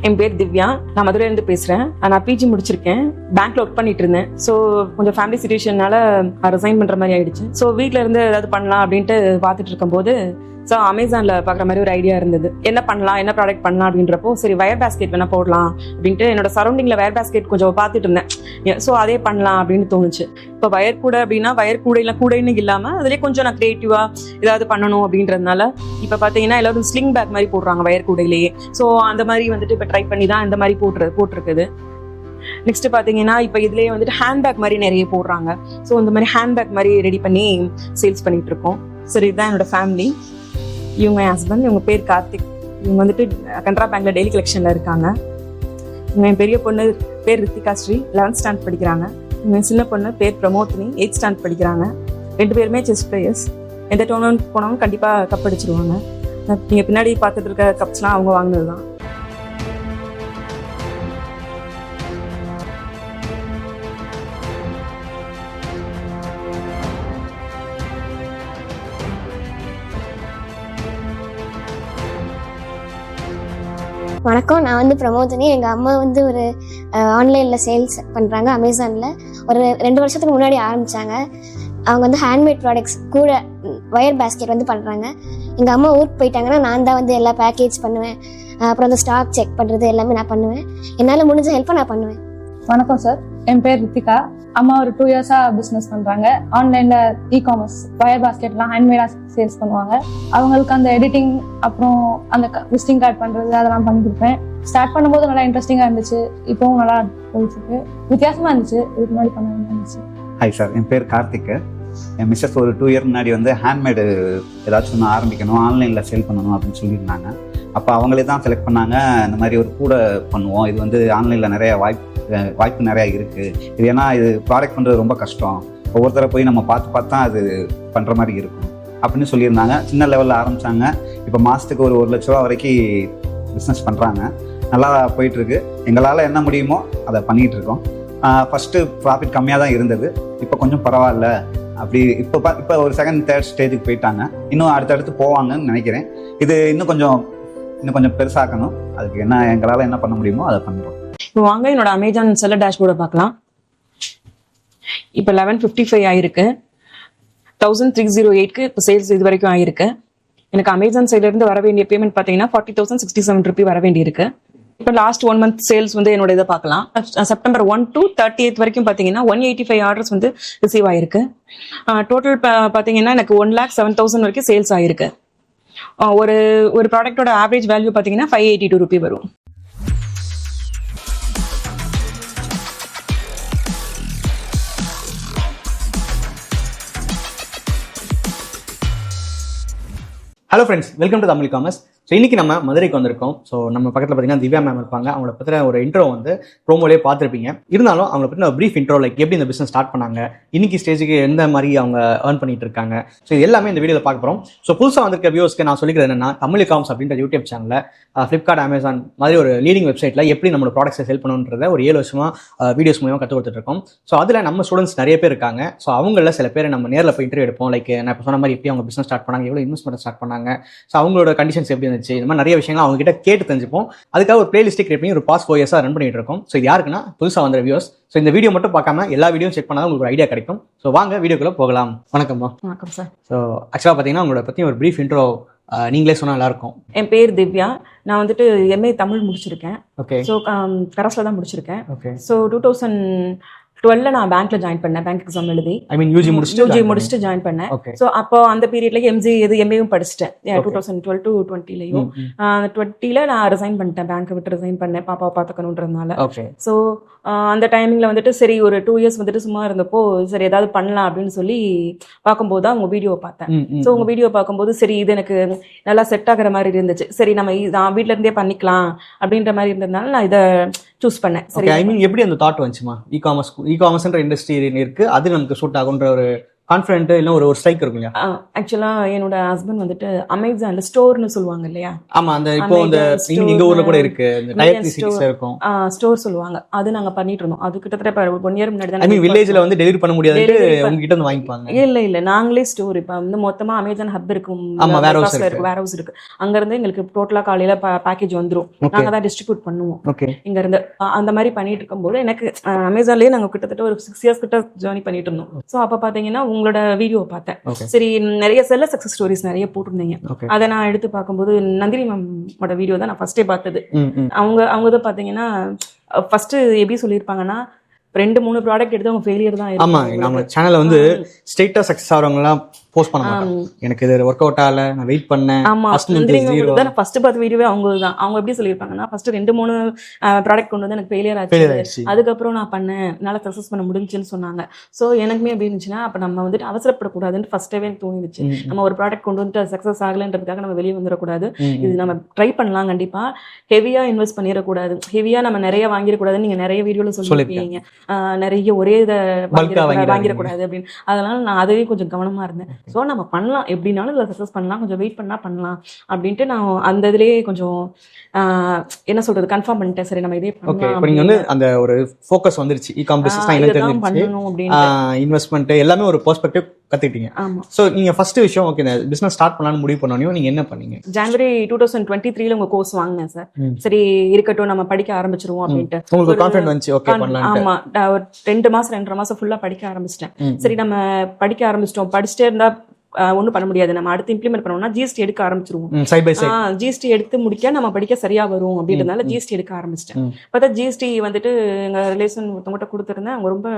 என் பேர் திவ்யா. நான் மதுரையிலேருந்து பேசுறேன். நான் பிஜி முடிச்சிருக்கேன். பேங்க்ல ஒர்க் பண்ணிட்டு இருந்தேன். ஸோ கொஞ்சம் ஃபேமிலி சிச்சுவேஷனால ரிசைன் பண்ற மாதிரி ஆயிடுச்சு. ஸோ வீட்ல இருந்து ஏதாவது பண்ணலாம் அப்படின்ட்டு பார்த்துட்டு இருக்கும்போது ஸோ அமேசான்ல பாக்குற மாதிரி ஒரு ஐடியா இருந்தது. என்ன பண்ணலாம், என்ன ப்ராடக்ட் பண்ணலாம் அப்படின்றப்போ சரி வயர் பேஸ்கெட் வேணா போடலாம் அப்படின்ட்டு என்னோட சரௌண்டிங்ல வயர் பேஸ்கெட் கொஞ்சம் பார்த்துட்டு இருந்தேன். ஸோ அதே பண்ணலாம் அப்படின்னு தோணுச்சு. இப்போ வயர் கூடை அப்படின்னா வயர் கூடைன்னு இல்லாம அதுலேயே கொஞ்சம் நான் கிரியேட்டிவா ஏதாவது பண்ணணும் அப்படின்றதுனால இப்போ பார்த்தீங்கன்னா எல்லாரும் ஸ்லிங் பேக் மாதிரி போடுறாங்க வயர் கூடையிலேயே. ஸோ அந்த மாதிரி வந்துட்டு இப்போ ட்ரை பண்ணி தான் இந்த மாதிரி போட்டிருக்குது. நெக்ஸ்ட் பாத்தீங்கன்னா இப்போ இதுலயே வந்துட்டு ஹேண்ட்பேக் மாதிரி நிறைய போடுறாங்க. ஸோ இந்த மாதிரி ஹேண்ட்பேக் மாதிரி ரெடி பண்ணி சேல்ஸ் பண்ணிட்டு இருக்கோம். சரி, இதுதான் என்னோட ஃபேமிலி. இவங்க என் ஹஸ்பண்ட், இவங்க பேர் கார்த்திக். இவங்க வந்துட்டு கனரா பேங்க்ல டெய்லி கலெக்ஷன்ல இருக்காங்க. இவங்க என் பெரிய பொண்ணு பேர் ரித்திகா ஸ்ரீ, 11th ஸ்டாண்டர்ட் படிக்கிறாங்க. இவங்க சின்ன பொண்ணு பேர் பிரமோத்னி, 8th ஸ்டாண்டர்ட் படிக்கிறாங்க. 2 பேருமே செஸ் பிளேயர்ஸ். எந்த டோர்னமெண்ட் போனாலும் கண்டிப்பா கப் அடிச்சிருவாங்க. நீங்க பின்னாடி பார்த்துட்டு இருக்க கப்ஸ்லாம் அவங்க வாங்கினதுதான். வணக்கம், நான் வந்து பிரமோதினி. எங்கள் அம்மா வந்து ஒரு ஆன்லைனில் சேல்ஸ் பண்ணுறாங்க அமேசானில். ஒரு 2 வருஷத்துக்கு முன்னாடி ஆரம்பித்தாங்க. அவங்க வந்து ஹேண்ட்மேட் ப்ராடக்ட்ஸ் கூட வயர் பேஸ்கெட் வந்து பண்ணுறாங்க. எங்கள் அம்மா ஊருக்கு போயிட்டாங்கன்னா நான் தான் வந்து எல்லா பேக்கேஜ் பண்ணுவேன். அப்புறம் அந்த ஸ்டாக் செக் பண்ணுறது எல்லாமே நான் பண்ணுவேன். என்னால் முடிஞ்ச ஹெல்ப்பை நான் பண்ணுவேன். வணக்கம் சார், என் பேர் ரித்திகா. அம்மா ஒரு 2 இயர்ஸா பிசினஸ் பண்றாங்க. ஆன்லைன்ல இ-காமர்ஸ் வயர் பாஸ்கெட்லாம் ஹேண்ட்மேடா சேல்ஸ் பண்ணுவாங்க. அவங்களுக்கு அந்த எடிட்டிங் அப்புறம் அந்த விசிட்டிங் கார்டு பண்றது அதெல்லாம் பண்ணி கொடுப்பேன். ஸ்டார்ட் பண்ணும்போது நல்லா இன்ட்ரெஸ்டிங்கா இருந்துச்சு. இப்பவும் நல்லா போயிட்டு இருக்கு. வித்தியாசமா இருந்துச்சு, இதுக்கு முன்னாடி பண்ண இருந்துச்சு. ஹாய் சார், என் பேர் கார்த்திக். என் மிஸ்ஸஸ் ஒரு 2 இயர் முன்னாடி வந்து ஹேண்ட்மேடு ஏதாச்சும் ஒன்று ஆரம்பிக்கணும், ஆன்லைனில் சேல் பண்ணணும் அப்படின்னு சொல்லியிருந்தாங்க. அப்போ அவங்களே தான் செலக்ட் பண்ணாங்க. இந்த மாதிரி ஒரு கூட பண்ணுவோம், இது வந்து ஆன்லைனில் நிறைய வாய்ப்பு நிறையா இருக்குது. இது ஏன்னா இது ப்ராடக்ட் பண்ணுறது ரொம்ப கஷ்டம், ஒவ்வொருத்தரை போய் நம்ம பார்த்து தான் அது பண்ணுற மாதிரி இருக்கும் அப்படின்னு சொல்லியிருந்தாங்க. சின்ன லெவலில் ஆரம்பித்தாங்க. இப்போ மாதத்துக்கு ஒரு 1 லட்ச ரூபா வரைக்கும் பிஸ்னஸ் பண்ணுறாங்க. நல்லா போயிட்டுருக்கு. எங்களால் என்ன முடியுமோ அதை பண்ணிகிட்டு இருக்கோம். ஃபஸ்ட்டு ப்ராஃபிட் கம்மியாக தான் இருந்தது, இப்போ கொஞ்சம் பரவாயில்ல. அப்படி இப்போ ஒரு 2nd, 3rd ஸ்டேஜுக்கு போயிட்டாங்க. இன்னும் அடுத்தடுத்து போவாங்கன்னு நினைக்கிறேன். இது இன்னும் கொஞ்சம் பெருசாக்கணும். அதுக்கு எங்களால் என்ன பண்ண முடியுமோ அதை பண்ணுறோம். இப்போ வாங்க என்னோட அமேசான் செல்லர் டேஷ்போர்டை பார்க்கலாம். இப்போ 1155 ஆயிருக்கு. 1308க்கு இப்போ சேல்ஸ் இது வரைக்கும் ஆயிருக்கு. எனக்கு அமேசான் சைட்ல இருந்து வர வேண்டிய பேமெண்ட் பார்த்தீங்கன்னா 40,067 ரூபி வர வேண்டியிருக்கு. இப்போ லாஸ்ட் 1 மந்த் சேல்ஸ் வந்து என்னோட இதை பார்க்கலாம். செப்டம்பர் 1 to 30th வரைக்கும் பார்த்தீங்கன்னா 185 ஆர்டர்ஸ் வந்து ரிசீவ் ஆயிருக்கு. டோட்டல் பார்த்தீங்கன்னா எனக்கு 1,07,000 வரைக்கும் சேல்ஸ் ஆயிருக்கு. ஒரு ப்ராடக்டோட ஆவரேஜ் வேல்யூ பார்த்தீங்கன்னா 582 ரூபி வரும். Hello friends, welcome to Tamil commerce. So இன்றைக்கி நம்ம மதுரைக்கு வந்திருக்கோம். ஸோ நம்ம பக்கத்தில் பார்த்தீங்கன்னா திவ்யா மேம் இருப்பாங்க. அவங்கள பற்றின ஒரு இன்ட்ரோ வந்து ப்ரோமோலேயே பார்த்துருப்பீங்க. இருந்தாலும் அவங்கள பற்றின ஒரு ப்ரீஃப் இன்ட்ரோ, லைக் எப்படி இந்த பிஸ்னஸ் ஸ்டார்ட் பண்ணாங்க, இன்னைக்கு ஸ்டேஜுக்கு எந்த மாதிரி அவங்க ஏர்ன் பண்ணிட்டு இருக்காங்க, ஸோ இது எல்லாமே இந்த வீடியோவில் பார்க்க போகிறோம். ஸோ புதுசாக வந்திருக்க வியூஸ்க்கு நான் சொல்லிக்கிறது என்னன்னா, தமிழ் காமர்ஸ் அப்படின்ற யூடியூப் சேனலில் ஃப்ளிப்கார்ட், அமேசான் மாதிரி ஒரு லீடிங் வெப்சைட்டில் எப்படி நம்மளோட ப்ராடக்ட்ஸை செல் பண்ணுன்றத ஒரு 7 வருஷமாக வீடியோஸ் மூலமாக கற்றுக் கொடுத்துட்டு இருக்கோம். ஸோ அதில் நம்ம ஸ்டூடெண்ட்ஸ் நிறைய பேர் இருக்காங்க. ஸோ அவங்கள சில பேர் நம்ம நேரில் போய் இன்டர்வியூ எடுப்போம். லைக் நான் இப்போ சொன்ன மாதிரி எப்படி அவங்க பிஸ்னஸ் ஸ்டார்ட் பண்ணாங்க, எவ்வளோ இன்வெஸ்ட்மெண்ட் ஸ்டார்ட் பண்ணாங்க, ஸோ அவங்களோட கண்டிஷன்ஸ் எப்படி இருந்துச்சு, இந்த மாதிரி நிறைய விஷயங்கள் அவங்க கிட்ட கேட்டு தெரிஞ்சுப்போம். அதுக்காக ஒரு பிளேலிஸ்ட் கிரியேட் பண்ணி ஒரு பாஸ்ட் 4 இயர்ஸாக ரன் பண்ணிட்டு இருக்கோம். ஸோ இது யாருக்குன்னா புதுசாக வந்த வியூஸ். ஸோ இந்த வீடியோ மட்டும் பார்க்காம எல்லா வீடியோ செக் பண்ணாதான் உங்களுக்கு ஒரு ஐடியா கிடைக்கும். ஸோ வாங்க வீடியோக்குள்ள போகலாம். வணக்கம்மா. வணக்கம் சார். ஸோ ஆக்சுவலாக பார்த்தீங்கன்னா உங்களோட பற்றி ஒரு ப்ரீஃப் இன்ட்ரோ நீங்களே சொன்னால் நல்லா இருக்கும். என் பேர் திவ்யா. நான் வந்துட்டு MA தமிழ் முடிச்சிருக்கேன். ஓகே. ஸோ கரஸ்ல தான் முடிச்சிருக்கேன். ஓகே. ஸோ 2012 நான் பேங்க்ல ஜாயின் பண்ணேன். பேங்க் எக்ஸாம் எழுதி யூஜி முடிச்சுட்டு ஜாயின் பண்ணேன். ஸோ அப்போ அந்த பீரியட்ல MAவும் படிச்சிட்டேன். 2012 to 20லையும் 20ல நான் ரிசைன் பண்ணிட்டேன். பேங்க்கை விட்டு ரிசைன் பண்ணேன், பாப்பாவை பார்த்துக்கணுன்றதுனால. ஸோ அந்த டைமிங்ல வந்துட்டு சரி ஒரு 2 இயர்ஸ் வந்துட்டு சும்மா இருந்தப்போ சரி ஏதாவது பண்ணலாம் அப்படின்னு சொல்லி பார்க்கும்போது தான் உங்க வீடியோ பார்த்தேன். ஸோ உங்க வீடியோ பார்க்கும்போது சரி இது எனக்கு நல்லா செட் ஆகிற மாதிரி இருந்துச்சு. சரி நம்ம வீட்ல இருந்தே பண்ணிக்கலாம் அப்படின்ற மாதிரி இருந்ததுனால நான் இதை சூஸ் பண்ணேன். சரி, எப்படி அந்த தாட் வந்துச்சுமா? இ-காமர்ஸ்ன்ற இண்டஸ்ட்ரி இருக்கு, அது நமக்கு சூட் ஆகுன்ற ஒரு கான்ஃபிடென்ட் இல்லை ஒரு ஸ்ட்ரைக் இருக்கும் இல்லையா? ஆக்சுவலா என்னோட ஹஸ்பண்ட் வந்துட்டு அமேசான்ல ஸ்டோர்னு சொல்லுவாங்க இல்லையா, ஆமா, அந்த இப்போ இந்த Amazon எங்க ஊர்ல கூட இருக்கு, இந்த டயர் Million 360 store. இருக்கும். ஸ்டோர் சொல்லுவாங்க, அது நாங்க பண்ணிட்டு இருந்தோம். அது கிட்டத்தட்ட 1 இயர் முன்னாடி ஐ மீன் வில்லேஜ்ல வந்து டெலிவரி பண்ண முடியாது, Delivery உங்ககிட்ட வந்து வாங்கிப்பாங்க. இல்ல நாங்களே ஸ்டோர் இப்ப வந்து மொத்தமா அமேசான் ஹப் இருக்கும், ஆமா, warehouse இருக்கு. வேர் ஹவுஸ் இருக்கு. அங்க இருந்து எங்களுக்கு டோட்டலா காலையில பேக்கேஜ் வந்துரும், நாங்க தான் டிஸ்ட்ரிபியூட் பண்ணுவோம் ஓகே. இங்க இருந்து. அந்த மாதிரி பண்ணிட்டு இருக்கும்போது எனக்கு அமேசான்லயே நாங்க கிட்டத்தட்ட ஒரு 6 இயர்ஸ் கிட்ட ஜர்னி பண்ணிட்டு இருந்தோம். சோ அப்ப பாத்தீங்கன்னா உங்களோட வீடியோ பார்த்தேன். Okay. சரி, நிறைய செல்ல சக்சஸ் ஸ்டோரிஸ் நிறைய போட்டிருந்தீங்க. Okay. அதை நான் எடுத்து பார்க்கும்போது நந்தினி மேமோட வீடியோ தான் நான் ஃபர்ஸ்டே பார்த்தது. அவங்க தான் பாத்தீங்கன்னா ஃபர்ஸ்ட் எப்படி சொல்லியிருப்பாங்கன்னா 2-3 ப்ராடக்ட் எடுத்து அவங்க ஃபெயிலியர் தான் ஆமா, இருக்கும். நம்ம சேனல்ல வந்து ஸ்ட்ரெயிட்டா சக்சஸ் ஆறவங்க எல்லாம் போஸ்ட் பண்ண மாட்டாங்க. எனக்கு இது ஒர்க் அவுட் ஆகல, நான் வெயிட் பண்ணேன். ஆமா, first month Nandini zero. Ma'am தான் ஃபர்ஸ்ட் பார்த்த வீடியோவே அவங்க தான். அவங்க எப்படி சொல்லியிருப்பாங்கன்னா ஃபர்ஸ்ட் 2-3 ப்ராடக்ட் கொண்டு வந்து எனக்கு ஃபெயிலியர் Failure ஆச்சு, ஆயிடுச்சு. அதுக்கப்புறம் நான் பண்ணேன், என்னால சக்சஸ் பண்ண முடிஞ்சுன்னு சொன்னாங்க. சோ எனக்குமே எப்படி இருந்துச்சுன்னா அப்ப நம்ம வந்துட்டு அவசரப்படக்கூடாதுன்னு ஃபர்ஸ்டே தோணிடுச்சு. நம்ம ஒரு ப்ராடக்ட் கொண்டு வந்துட்டு சக்சஸ் ஆகலன்றதுக்காக நம்ம வெளியே வந்துடக்கூடாது. இது நம்ம ட்ரை பண்ணலாம், கண்டிப்பா ஹெவியா இன்வெஸ்ட் பண்ணிடக்கூடாது, ஹெவியா நம்ம நிறைய வாங்கிடக்கூடாதுன்னு நீங்க நிறைய வீடியோல சொல்லியிருப்பீங்க. நிறைய ஒரே இதை வாங்கிடக்கூடாது அப்படின்னு. அதனால நான் அதுவே கொஞ்சம் கவனமா இருந்தேன். சோ நம்ம பண்ணலாம், எப்படினாலும் இதுல சக்சஸ் பண்ணலாம், கொஞ்சம் வெயிட் பண்ணலாம் அப்படின்ட்டு நான் அந்த இதுலயே கொஞ்சம் என்ன சொல்றது கன்ஃபார்ம் பண்ணிட்டேன். சரி நம்ம இதே ஓகே. இப்போ நீங்க வந்து அந்த ஒரு ஃபோக்கஸ் வந்துருச்சு, இகாம் பிசினஸ் தான் எனக்கு தெரிஞ்சிருச்சு, பண்ணணும் அப்படின்னு. இன்வெஸ்ட்மென்ட் எல்லாமே ஒரு பெர்ஸ்பெக்டிவ் கத்துக்கிட்டீங்க. ஆமா. சோ நீங்க ஃபர்ஸ்ட் விஷயம் ஓகே இந்த பிசினஸ் ஸ்டார்ட் பண்ணலாம்னு முடிவு பண்ணோம், நீங்க என்ன பண்ணீங்க? ஜனவரி 2023ல உங்க கோர்ஸ் வாங்கினேன் சார். சரி இருக்கட்டும், நம்ம படிக்க ஆரம்பிச்சிருவோம் அப்படின்ட்டு உங்களுக்கு கான்ஃபிடன்ட் வந்துச்சு, ஓகே பண்ணலாம். ஆமா, ஒரு 2 மாசம் ஃபுல்லா படிக்க ஆரம்பிச்சிட்டேன். சரி நம்ம படிக்க ஆரம்பிச்சிட்டோம், படிச்சுட்டே இருந்தா ஒன்றும் பண்ண முடியாது, நம்ம அடுத்து இம்ப்ளிமெண்ட் பண்ணோம்னா ஜிஎஸ்டி எடுக்க ஆரம்பிச்சிருவோம். சைட் பை சைட் ஜிஎஸ்டி எடுத்து முடிக்க நம்ம படிக்க சரியா வரும் அப்படின்றதுனால ஜிஎஸ்டி எடுக்க ஆரம்பிச்சிட்டேன். பார்த்தா ஜிஎஸ்டி வந்துட்டு எங்க ரிலேஷன் ஒருத்தவங்கிட்ட கொடுத்துருந்தேன், அவங்க ரொம்ப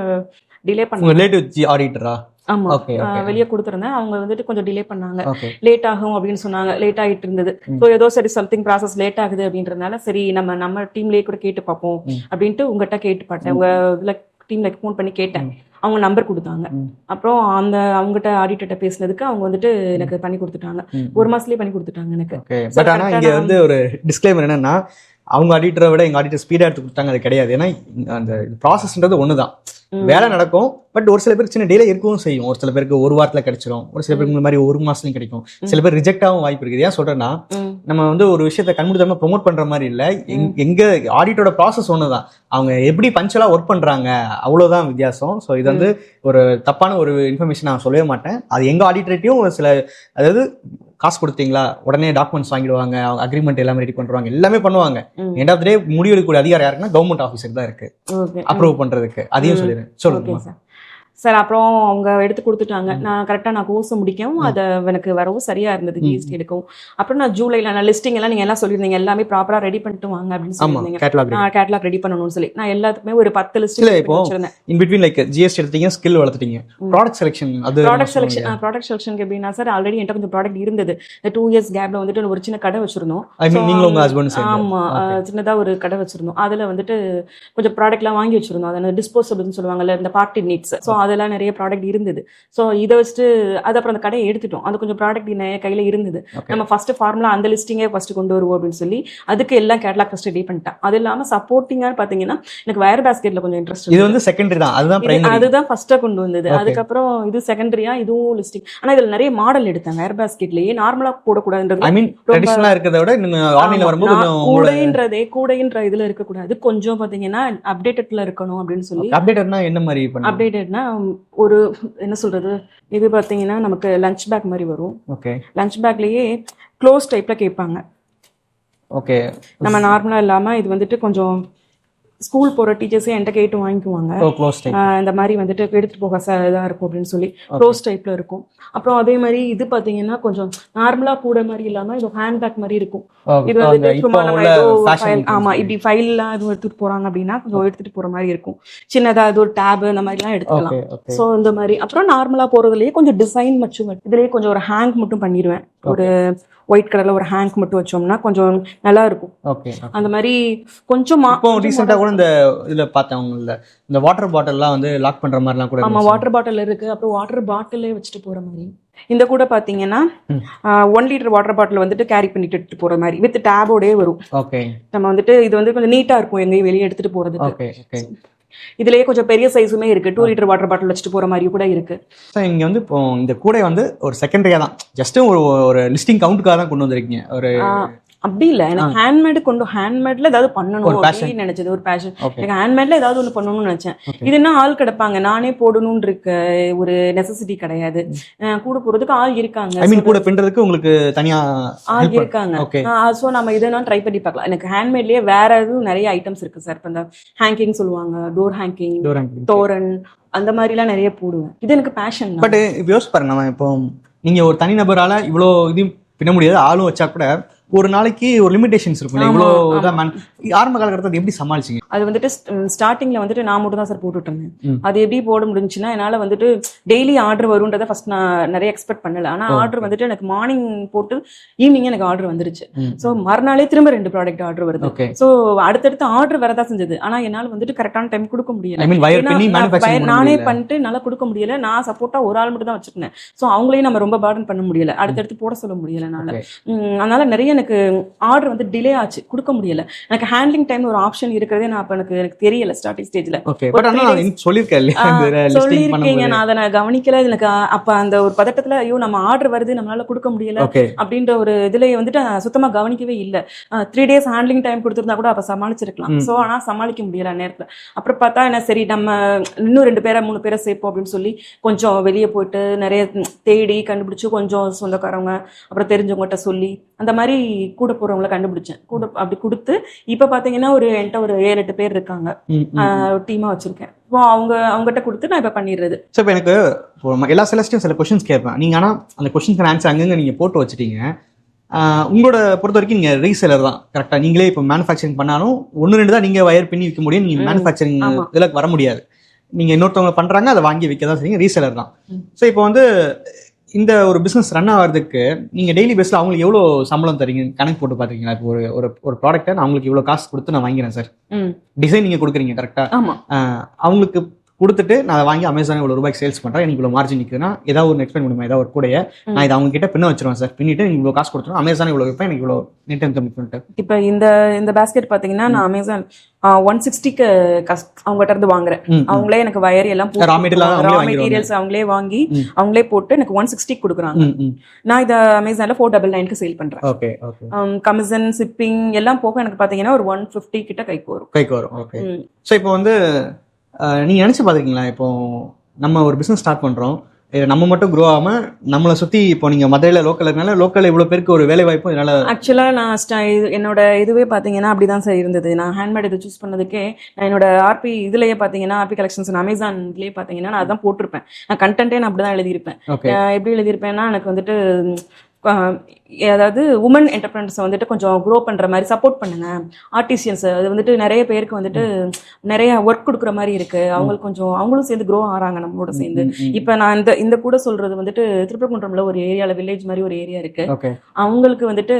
டிலே பண்ணாங்க. ரிலேட்டிவ் ஆடிட்டரா? ஆமா, Okay. வெளியே கொடுத்துருந்தேன், அவங்க வந்துட்டு கொஞ்சம் டிலே பண்ணாங்க, ஓகே. லேட் ஆகும் அப்படின்னு சொன்னாங்க. லேட் ஆகிட்டு இருந்தது. ஸோ ஏதோ சரி சம்திங் ப்ராசஸ் லேட் ஆகுது அப்படின்றதுனால சரி நம்ம டீம்லயே கூட கேட்டு பார்ப்போம் அப்படின்ட்டு உங்ககிட்ட கேட்டு பார்த்தேன். உங்க இதுல டீம்ல ஃபோன் பண்ணி கேட்டேன், அவங்க நம்பர் கொடுத்தாங்க. அப்புறம் அவங்ககிட்ட ஆடிட்டர்கிட்ட பேசினதுக்கு அவங்க வந்துட்டு எனக்கு பண்ணி கொடுத்துட்டாங்க, 1 மாசத்துலயே பண்ணி கொடுத்துட்டாங்க எனக்கு. பட் ஆனா இங்க வந்து ஒரு டிஸ்க்ளைமர் என்னன்னா, அவங்க ஆடிட்டரை விட எங்க ஆடிட்டர் ஸ்பீடா எடுத்து கொடுத்தாங்க, அது கிடையாது. ஏன்னா அந்த ப்ராசஸ்ன்றது ஒண்ணுதான், வேலை நடக்கும். பட் ஒரு சில பேர் சின்ன டிலே இருக்கவும் செய்யும். ஒரு சில பேருக்கு 1 வாரத்துல கிடைச்சிரும், ஒரு சில பேருக்கு இந்த மாதிரி 1 மாசத்துலயும் கிடைக்கும், சில பேர் ரிஜெக்ட் ஆகும் வாய்ப்பு இருக்குது. ஏன் சொல்றேன்னா, நம்ம வந்து ஒரு விஷயத்த கண்மூடித்தனமா ப்ரொமோட் பண்ற மாதிரி இல்ல, எங்க ஆடிட்டோட ப்ராசஸ் ஒண்ணுதான், அவங்க எப்படி பஞ்சலா ஒர்க் பண்றாங்க அவ்வளவுதான் வித்தியாசம். ஸோ இது வந்து ஒரு தப்பான ஒரு இன்ஃபர்மேஷன் நான் சொல்லவே மாட்டேன். அது எங்க ஆடிட்டர்ட்டையும் சில, அதாவது காசு கொடுத்தீங்களா உடனே டாக்குமெண்ட்ஸ் வாங்கிடுவாங்க, அவங்க அக்ரிமெண்ட் எல்லாமே ரெடி பண்றாங்க, எல்லாமே பண்ணுவாங்க. எண்ட் ஆஃப் த டே முடிவு எடுக்கக்கூடிய அதிகாரம் யாருக்குன்னா கவர்மெண்ட் ஆஃபீஸருக்கு தான் இருக்கு, அப்ரூவ் பண்றதுக்கு. அதையும் சொல்லிடுறேன். சொல்லுங்க சார். அப்புறம் அவங்க எடுத்து கொடுத்துட்டாங்க. நான் கரெக்டா நான் கோர்ஸ் முடிக்கவும் அதை எனக்கு வரவும் சரியா இருந்தது, ஜிஎஸ்டி எடுக்கவும். அப்புறம் நான் ஜூலைல நான் லிஸ்டிங் எல்லாம் நீங்க எல்லாம் சொல்லியிருந்தீங்க, எல்லாமே ப்ராப்பரா ரெடி பண்ணிட்டு வாங்க அப்படின்னு சொல்லியிருந்தீங்க. கேட்டலாக் ரெடி பண்ணணும்னு சொல்லி நான் எல்லாத்துக்குமே ஒரு 10 லிஸ்டிங் வச்சிருந்தேன். இன் பிட்வீன் லைக் ஜிஎஸ்டி எடுத்தீங்க, ஸ்கில் வளர்த்துட்டீங்க, ப்ராடக்ட் செலக்ஷன். அது ப்ராடக்ட் செலக்ஷன் எப்படின்னா சார், ஆல்ரெடி என்கிட்ட கொஞ்சம் ப்ராடக்ட் இருந்தது. இந்த 2 இயர்ஸ் கேப்ல வந்துட்டு ஒரு சின்ன கடை வச்சிருந்தோம். நீங்களும் உங்க ஹஸ்பண்ட்? ஆமா, சின்னதா ஒரு கடை வச்சிருந்தோம். அதுல வந்துட்டு கொஞ்சம் ப்ராடக்ட் எல்லாம் வாங்கி வச்சிருந்தோம். அதாவது டிஸ்போசபிள்னு சொல்லுவாங்கல்ல, இந்த பார்ட்டி நீட்ஸ். ஸோ அதெல்லாம் நிறைய ப்ராடக்ட் இருந்தது. ஸோ இதை வச்சுட்டு அது அப்புறம் அந்த கடையை எடுத்துட்டோம். அது கொஞ்சம் ப்ராடக்ட் கையில இருந்தது. நம்ம ஃபர்ஸ்ட் ஃபார்முலா அந்த லிஸ்டிங்கே ஃபர்ஸ்ட் கொண்டு வருவோம் அப்படின்னு சொல்லி அதுக்கு எல்லாம் கேட்டலாக் ஃபர்ஸ்ட் ரெடி பண்ணிட்டேன். அது இல்லாம சப்போர்ட்டிங்கா பாத்தீங்கன்னா எனக்கு வயர் பாஸ்கெட்ல கொஞ்சம் இன்ட்ரெஸ்ட். இது வந்து செகண்டரி தான், அதுதான் ஃபர்ஸ்டா கொண்டு வந்தது. அதுக்கப்புறம் இது செகண்டரியா, இதுவும் லிஸ்டிங். ஆனா இதுல நிறைய மாடல் எடுத்தேன் வயர் பாஸ்கெட்லயே, நார்மலா போடக்கூடாதுன்றது. ஐ மீன் ட்ரெடிஷனலா இருக்கிறத விட நீங்க ஆன்லைன்ல வரும்போது கூடைன்றதே இதுல இருக்க கூடாது, கொஞ்சம் பாத்தீங்கன்னா அப்டேட்டட்ல இருக்கணும் அப்படின்னு சொல்லி. அப்டேட்டட்னா என்ன மாதிரி பண்ணு? அப்டேட்டட்னா ஒரு என்ன சொல்றது, இது பாத்தீங்கன்னா நமக்கு லஞ்ச் பேக் மாதிரி வரும். ஓகே, லஞ்ச் பேக்லயே க்ளோஸ் டைப்ல கேட்பாங்க. ஓகே, நம்ம நார்மலா இல்லாம இது வந்துட்டு கொஞ்சம் ஸ்கூல் போற டீச்சர்ஸே என்கிட்ட கேட்டு வாங்கிக்குவாங்க. இந்த மாதிரி வந்துட்டு எடுத்துட்டு போக இதா இருக்கும் அப்படின்னு சொல்லி க்ளோஸ் டைப்ல இருக்கும். அப்புறம் அதே மாதிரி இது பாத்தீங்கன்னா கொஞ்சம் நார்மலா கூட மாதிரி இல்லாம இது ஹேண்ட் பேக் மாதிரி இருக்கும். இது வந்து ஆமா, இப்படி ஃபைல் எல்லாம் எதுவும் எடுத்துட்டு போறாங்க அப்படின்னா கொஞ்சம் எடுத்துட்டு போற மாதிரி இருக்கும். சின்னதா இது ஒரு டேப் அந்த மாதிரி எல்லாம் எடுத்துக்கலாம். சோ இந்த மாதிரி. அப்புறம் நார்மலா போறதுலயே கொஞ்சம் டிசைன் மட்டும் இதுலயே கொஞ்சம் ஒரு ஹேங் மட்டும் பண்ணிடுவேன். ஒரு ஒயிட் கலர்ல ஒரு ஹேங்க் மட்டும் வச்சோம்னா கொஞ்சம் நல்லா இருக்கும். அந்த மாதிரி கொஞ்சம் ரீசெண்டா கூட இந்த இதுல பார்த்தேன், இந்த வாட்டர் பாட்டில்லாம் வந்து லாக் பண்ற மாதிரிலாம் கூட. ஆமா, வாட்டர் பாட்டில் இருக்கு. அப்புறம் வாட்டர் பாட்டிலே வச்சுட்டு போற மாதிரி. இந்த கூட பாத்தீங்கன்னா 1 லிட்டர் வாட்டர் பாட்டில் வந்துட்டு கேரி பண்ணிட்டு எடுத்துட்டு போற மாதிரி வித் டேபோடே வரும். நம்ம வந்துட்டு இது வந்து கொஞ்சம் நீட்டா இருக்கும் எங்கேயும் வெளியே எடுத்துட்டு போறதுக்கு. இதுலயே கொஞ்சம் பெரிய சைஸுமே இருக்கு, 2 லிட்டர் வாட்டர் பாட்டில் வச்சுட்டு போற மாதிரி கூட இருக்கு. ஸோ இங்கே வந்து இப்போ இந்த கூடை வந்து ஒரு செகண்டரியாக தான், ஜஸ்ட் ஒரு லிஸ்டிங் கவுண்ட்டுக்காக தான் கொண்டு வந்திருக்கீங்க. ஒரு அப்படி இல்ல, எனக்கு ஹேண்ட்மேட்ல ஏதாவது பண்ணணும் அப்படின்னு நினைச்சது, ஒரு பேஷன். எனக்கு ஹேண்ட்மேட்ல ஏதாவது ஒண்ணு பண்ணணும்னு நினைச்சேன். இது என்ன ஆள் கிடப்பாங்க, நானே போடணும்னு இருக்க ஒரு நெசசிட்டி கிடையாது. கூட போறதுக்கு ஆள் இருக்காங்க, ஐ மீன் கூட பின்றதுக்கு உங்களுக்கு தனியா ஆள் இருக்காங்க. சோ நம்ம இதெல்லாம் ட்ரை பண்ணி பார்க்கலாம். எனக்கு ஹேண்ட்மேட்லயே வேற எதுவும் நிறைய ஐட்டம்ஸ் இருக்கு சார். இப்போ இந்த ஹேங்கிங் சொல்லுவாங்க, டோர் ஹேங்கிங், தோரன், அந்த மாதிரி எல்லாம் நிறைய போடுவேன். இது எனக்கு பேஷன். பட் இப்போ யோசிச்சு பாருங்க, நம்ம இப்போ நீங்க ஒரு தனிநபரால இவ்வளோ இது பின்ன முடியாது, ஆளும் வச்சா கூட ஒரு நாளைக்கு ஒரு லிமிடேஷன்ஸ் இருக்கும். இவ்வளோ ஆரம்ப காலகட்டத்தில் எப்படி சமாளிச்சிங்க? அது வந்துட்டு ஸ்டார்டிங்ல வந்துட்டு நான் மட்டும் தான் சார் போட்டுட்டு இருந்தேன். அது எப்படி போட முடிஞ்சுன்னா, என்னால வந்துட்டு டெய்லி ஆர்டர் வரும்ன்றதை ஃபர்ஸ்ட் நான் நிறைய எக்ஸ்பெக்ட் பண்ணல. ஆனா ஆர்டர் வந்துட்டு எனக்கு மார்னிங் போட்டு ஈவினிங் எனக்கு ஆர்டர் வந்துருச்சு. ஸோ மறுநாளே திரும்ப 2 ப்ராடக்ட் ஆர்டர் வருது. ஸோ அடுத்தடுத்து ஆர்டர் வரதான் செஞ்சது. ஆனா என்னால வந்துட்டு கரெக்டான டைம் கொடுக்க முடியல. நானே பண்ணிட்டு என்னால கொடுக்க முடியல. நான் சப்போர்ட்டா ஒரு ஆள் மட்டும் தான் வச்சிருந்தேன். ஸோ அவங்களையும் நம்ம ரொம்ப பார்டன் பண்ண முடியல, அடுத்தடுத்து போட சொல்ல முடியல என்னால. அதனால நிறைய எனக்கு ஆர்டர் வந்து டிலே ஆச்சு, கொடுக்க முடியல. எனக்கு ஹேண்ட்லிங் டைம் ஒரு ஆப்ஷன் இருக்கிறதே நான் அப்ப எனக்கு தெரியல ஸ்டார்டிங் ஸ்டேஜ்ல. சொல்லிருக்கீங்க, நான் அதை நான் கவனிக்கல. எனக்கு அப்ப அந்த ஒரு பதட்டத்துல ஐயோ நம்ம ஆர்டர் வருது, நம்மளால கொடுக்க முடியல அப்படின்ற ஒரு இதுல வந்துட்டு சுத்தமா கவனிக்கவே இல்லை. 3 days ஹேண்ட்லிங் டைம் கொடுத்திருந்தா கூட அப்ப சமாளிச்சிருக்கலாம். சோ ஆனா சமாளிக்க முடியல நேரத்துல. அப்புறம் பார்த்தா என்ன, சரி நம்ம இன்னும் 2 பேரை 3 பேரை சேர்ப்போம் அப்படின்னு சொல்லி கொஞ்சம் வெளியே போயிட்டு நிறைய தேடி கண்டுபிடிச்சு, கொஞ்சம் சொந்தக்காரவங்க அப்புறம் தெரிஞ்சவங்ககிட்ட சொல்லி அந்த மாதிரி கூட போறவங்களை கண்டுபிடிச்சேன். கூட அப்படி கொடுத்து இப்ப பாத்தீங்கன்னா என்கிட்ட ஒரு 7-8 பேர் இருக்காங்க, டீமா வச்சிருக்கேன். அவங்ககிட்ட கொடுத்து நான் இப்ப பண்ணிடுறது. ஸோ இப்போ எனக்கு எல்லா செலஸ்டையும் சில கொஸ்டின்ஸ் கேட்பேன். நீங்க ஆனா அந்த கொஸ்டின்ஸ்க்கு ஆன்சர் அங்கங்க நீங்க போட்டு வச்சுட்டீங்க. உங்களோட பொறுத்த வரைக்கும் நீங்க ரீசெலர் தான் கரெக்டா. நீங்களே இப்போ மேனுஃபேக்சரிங் பண்ணாலும் 1-2 தான் நீங்க வயர் பண்ணி விற்க முடியும். நீங்க மேனுஃபேக்சரிங் இதுல வர முடியாது. நீங்க இன்னொருத்தவங்க பண்றாங்க, அதை வாங்கி விற்க தான் செய்யுங்க, ரீசெலர் தான். ஸோ இப்போ வந்து இந்த ஒரு பிசினஸ் ரன் ஆகிறதுக்கு நீங்க டெய்லி பேஸ்ல அவங்களுக்கு எவ்வளவு சம்பளம் தரீங்க கணக்கு போட்டு பாத்தீங்களா? இப்போ ஒரு ப்ராடக்ட்டை நான் அவங்களுக்கு இவ்வளவு காசு கொடுத்து நான் வாங்கிறேன் சார், டிசைன் நீங்க கொடுக்குறீங்க கரெக்டா, அவங்களுக்கு கொடுத்துட்டு நான் வாங்கி அமேசான் இவ்வளவு ரூபாய்க்கு சேல்ஸ் பண்றேன், எனக்கு இவ்வளவு மார்ஜின் நிற்குதுன்னா ஏதாவது ஒரு எக்ஸ்பிளைன் பண்ணுமா? ஏதாவது ஒரு கூடைய நான் இதை அவங்க கிட்ட பின்ன வச்சிருவேன் சார், பின்னிட்டு நீங்க இவ்வளவு காசு கொடுத்துருவோம், அமேசான் இவ்வளவு வைப்பேன், எனக்கு இவ்வளவு நெட் இன்கம் பண்ணிட்டு. இப்போ இந்த பேஸ்கெட் பாத்தீங்கன்னா நான் அமேசான் 160க்கு அவங்ககிட்ட இருந்து வாங்குறேன். அவங்களே எனக்கு வயர் எல்லாம் ரா மெட்டீரியல்ஸ் அவங்களே வாங்கி அவங்களே போட்டு எனக்கு 160 கொடுக்குறாங்க. நான் இதை அமேசான்ல 499க்கு சேல் பண்றேன். கமிஷன் ஷிப்பிங் எல்லாம் போக எனக்கு பாத்தீங்கன்னா ஒரு 150 கிட்ட கைக்கு வரும். ஸோ இப்போ வந்து நீங்க நினைச்சு பாத்துருக்கீங்களா, இப்போ நம்ம ஒரு பிசினஸ் ஸ்டார்ட் பண்றோம், நம்ம மட்டும் க்ரோ ஆகாம நம்மளை சுத்தி இப்போ நீங்க மதுரையில லோக்கல்ல இவ்வளவு பேருக்கு ஒரு வேலை வாய்ப்பு இதனால. ஆக்சுவலா நான் என்னோட இதுவே பாத்தீங்கன்னா அப்படிதான் சார் இருந்தது. நான் ஹேண்ட்மேட் இது சூஸ் பண்ணதுக்கே நான் என்னோட ஆர்பி இதுலயே பாத்தீங்கன்னா ஆர்பி கலெக்ஷன்ஸ் அமேசான்லயே பாத்தீங்கன்னா நான் அதான் போட்டிருப்பேன். நான் கண்டென்ட்டே நான் அப்படிதான் எழுதியிருப்பேன். எப்படி எழுதியிருப்பேன்னா, எனக்கு வந்துட்டு அதாவது உமன் என்டர்பிரனர்ஸ் வந்துட்டு கொஞ்சம் க்ரோ பண்ற மாதிரி சப்போர்ட் பண்ணுங்க, ஆர்டிசியன்ஸ் அது வந்துட்டு நிறைய பேருக்கு வந்துட்டு நிறைய ஒர்க் கொடுக்குற மாதிரி இருக்கு, அவங்களுக்கு கொஞ்சம் அவங்களும் சேர்ந்து க்ரோ ஆறாங்க நம்மளோட சேர்ந்து. இப்ப நான் இந்த கூட சொல்றது வந்துட்டு திருப்பரங்குன்றம்ல ஒரு ஏரியால வில்லேஜ் மாதிரி ஒரு ஏரியா இருக்கு, அவங்களுக்கு வந்துட்டு